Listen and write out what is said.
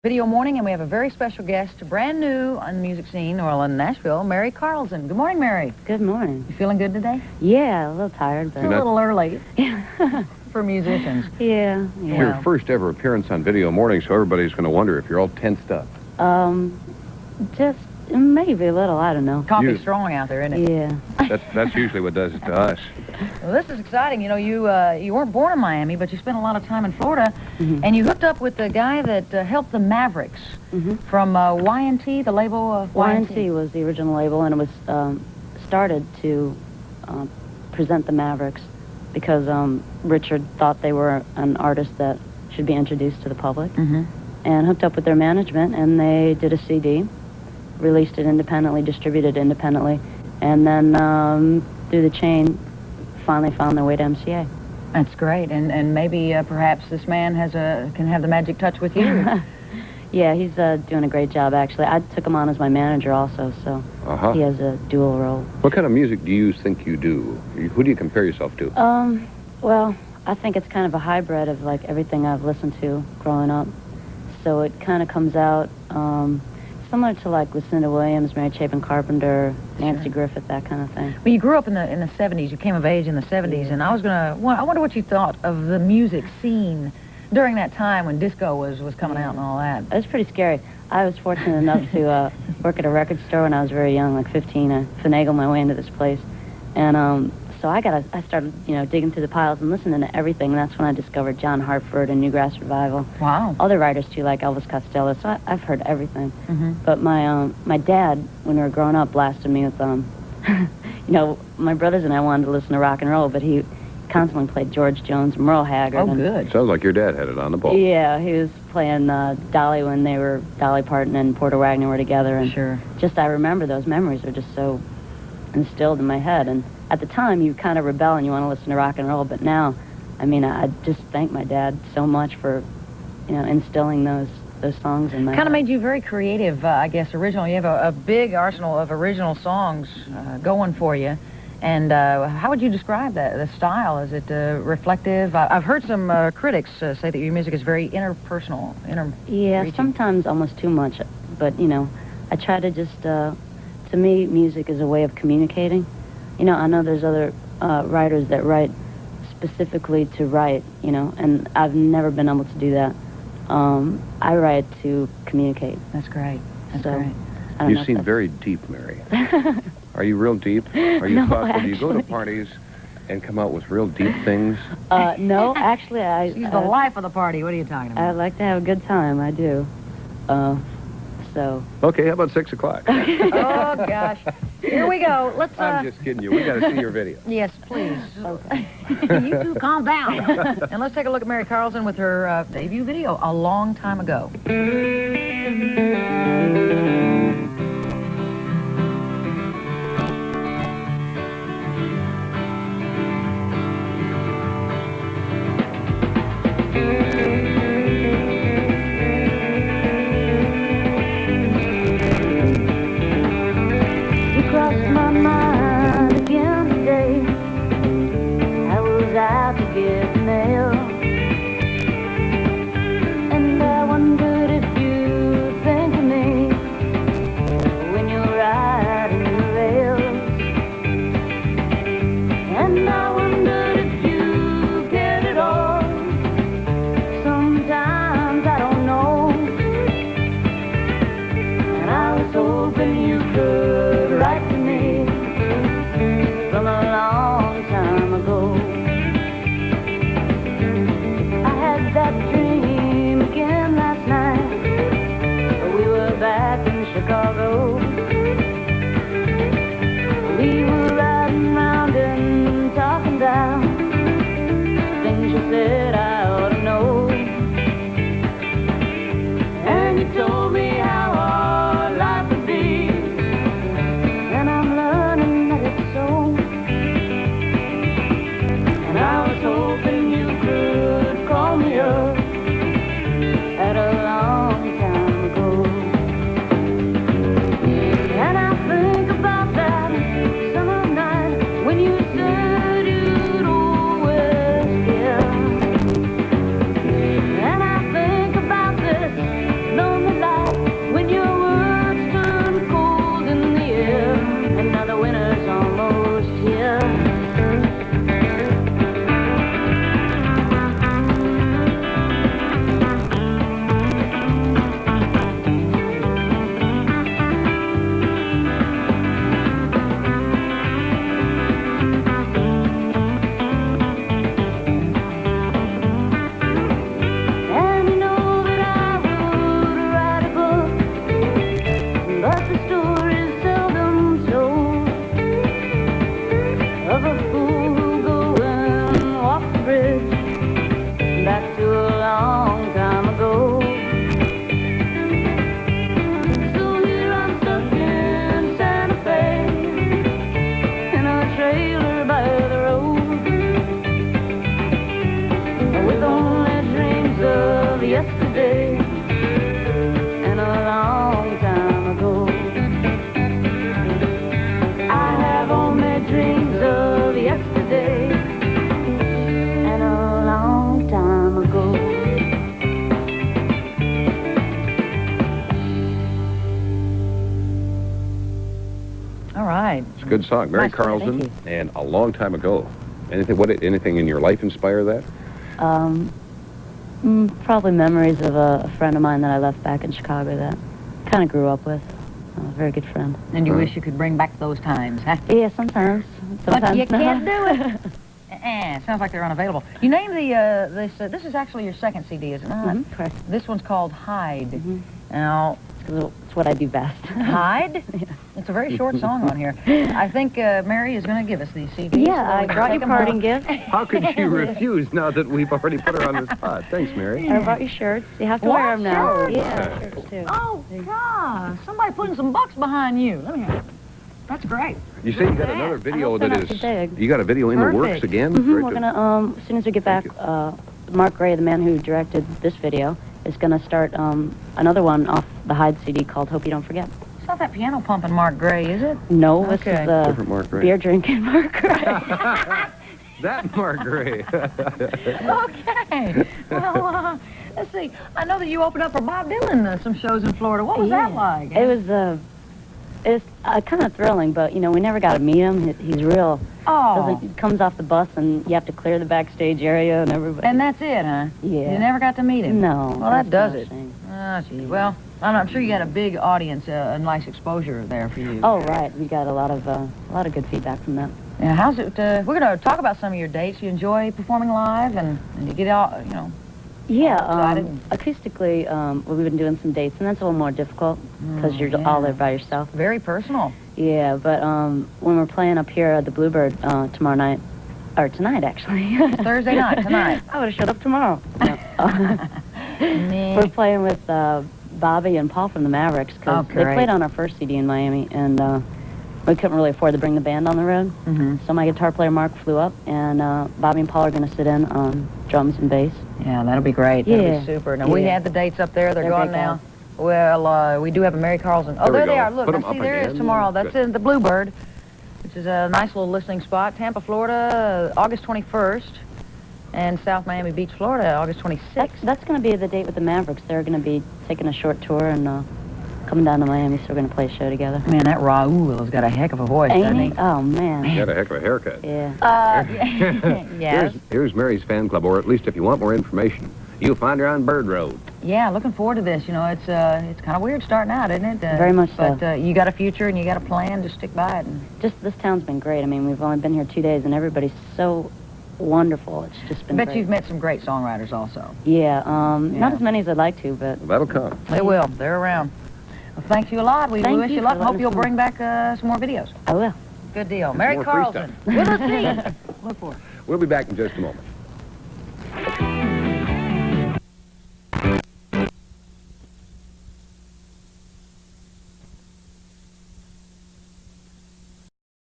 Video Morning, and we have a very special guest, brand new on the music scene, or in Nashville, Mary Carlson. Good morning, Mary. Good morning. You feeling good today? Yeah, a little tired, but... A little early for musicians. Yeah. Your first ever appearance on Video Morning, so everybody's going to wonder if you're all tensed up. Just maybe a little, I don't know. Coffee's strong out there, isn't it? Yeah. That's usually what does it to us. Well, this is exciting. You know, you weren't born in Miami, but you spent a lot of time in Florida, and you hooked up with the guy that helped the Mavericks from Y&T, the label of Y&T. Y&T was the original label, and it was started to present the Mavericks because Richard thought they were an artist that should be introduced to the public, and hooked up with their management, and they did a CD, released it independently, distributed it independently, and then through the chain, finally found their way to MCA. That's great, and maybe perhaps this man can have the magic touch with you. Yeah, he's doing a great job, actually. I took him on as my manager also, so he has a dual role. What kind of music do you think you do? Who do you compare yourself to? Well, I think it's kind of a hybrid of like everything I've listened to growing up. So it kind of comes out similar to like Lucinda Williams, Mary Chapin Carpenter, Nancy Griffith, that kind of thing. Well, you grew up in the 70s. You came of age in the 70s, and I wonder what you thought of the music scene during that time when disco was coming out and all that. It was pretty scary. I was fortunate enough to work at a record store when I was very young, like 15. I finagled my way into this place, and so I started, digging through the piles and listening to everything. And that's when I discovered John Hartford and Newgrass Revival. Wow. Other writers too, like Elvis Costello. So I've heard everything. But my dad, when we were growing up, blasted me with my brothers and I wanted to listen to rock and roll, but he constantly played George Jones, Merle Haggard. Oh, good. Sounds like your dad had it on the ball. Yeah, he was playing Dolly when Dolly Parton and Porter Wagner were together. And just I remember those memories are just so instilled in my head. And at the time, you kind of rebel and you want to listen to rock and roll, but now, I mean, I just thank my dad so much for, instilling those songs in my head. Kind of made you very creative, I guess, original. You have a big arsenal of original songs going for you. And how would you describe the style? Is it reflective? I've heard some critics say that your music is very interpersonal, Yeah, sometimes almost too much. But, I try to just, to me, music is a way of communicating. I know there's other writers that write specifically to write, and I've never been able to do that. I write to communicate. That's great. That's great. You seem very deep, Mary. Are you real deep? Are you thoughtful? Do you go to parties and come out with real deep things? No, actually, She's the life of the party. What are you talking about? I like to have a good time. I do. Okay, how about 6 o'clock? Oh, gosh. Here we go. Let's... I'm just kidding you. We got to see your video. Yes, please. Okay. You two calm down. And let's take a look at Mary Carlson with her debut video a long time ago. No good song. Mary Nice, thank Carlson, you. and A Long Time Ago. Anything in your life inspire that? Probably memories of a friend of mine that I left back in Chicago that kind of grew up with. A very good friend. And you wish you could bring back those times, huh? Yeah, sometimes. But you no. can't do it. Sounds like they're unavailable. You named this is actually your second CD, isn't it? Correct. This one's called Hide. Now, It's what I do best. Hide? Yeah. It's a very short song on here. I think Mary is going to give us these CDs. Yeah, so I we can brought take you them parting home. gifts. How could she refuse now that we've already put her on the spot? Thanks, Mary. I brought you shirts. You have to What? wear them now. Shirts? Yeah, shirts too. Oh, God. Somebody putting some bucks behind you. Let me hear it. That's great. You say you got another video I hope they're that not too is... big. You got a video in the works Perfect. again? We're Right to- gonna, as soon as we get back, Thank Mark Gray, the man who directed this video, is gonna start another one off the Hyde CD called Hope You Don't Forget. It's not that piano pumping Mark Gray, is it? No, Okay. this is Different Mark Gray. beer drinking Mark Gray. That Mark Gray. Okay. Well, let's see. I know that you opened up for Bob Dylan some shows in Florida. What was that like? It was it's kind of thrilling, but you know we never got to meet him. He's real. He comes off the bus and you have to clear the backstage area and everybody. And that's it, huh? Yeah. You never got to meet him? No. Well, that does that's it. not a shame. Oh, gee. Well, I'm sure you got a big audience, a nice exposure there for you. Oh right, we got a lot of good feedback from that. Yeah, how's it? We're going to talk about some of your dates. You enjoy performing live, and you get out, you know. Yeah, Excited? acoustically, we've been doing some dates, and that's a little more difficult because you're yeah. all there by yourself. Very personal. Yeah, but when we're playing up here at the Bluebird tomorrow night, or tonight actually. Thursday night, tonight. I would have showed up tomorrow. No. We're playing with Bobby and Paul from the Mavericks because Oh, they great. played on our first CD in Miami, and we couldn't really afford to bring the band on the road. Mm-hmm. So my guitar player Mark flew up, and Bobby and Paul are going to sit in on drums and bass. Yeah, that'll be great. That'll Yeah. be super. Now, we Yeah. had the dates up there. They're They're gone great now. guys. Well, we do have a Mary Carlson. Oh, There we there they go. are. Look, Put 'em now, see, up there it is again. tomorrow. That's Good. in the Bluebird, which is a nice little listening spot. Tampa, Florida, August 21st. And South Miami Beach, Florida, August 26th. That's going to be the date with the Mavericks. They're going to be taking a short tour and coming down to Miami, so we're going to play a show together. Man, that Raul has got a heck of a voice, Ain't doesn't he? he? Oh, man. You got a heck of a haircut. Yeah. Yes. Here's Mary's fan club, or at least if you want more information, you'll find her on Bird Road. Yeah, looking forward to this. You know, it's kind of weird starting out, isn't it? Very much so. But you got a future and you got a plan. Just stick by it. And Just this town's been great. I mean, we've only been here 2 days, and everybody's so wonderful. It's just I been bet great. you've met some great songwriters also. Yeah, Yeah. not as many as I'd like to, but Well, that'll come. They will. They're around. Well, thank you a lot. We Thank wish you you for luck and hope letting you'll us know. bring back some more videos. I will. Good deal. Mary more free Carlson. With a C. Look for it. We'll be back in just a moment.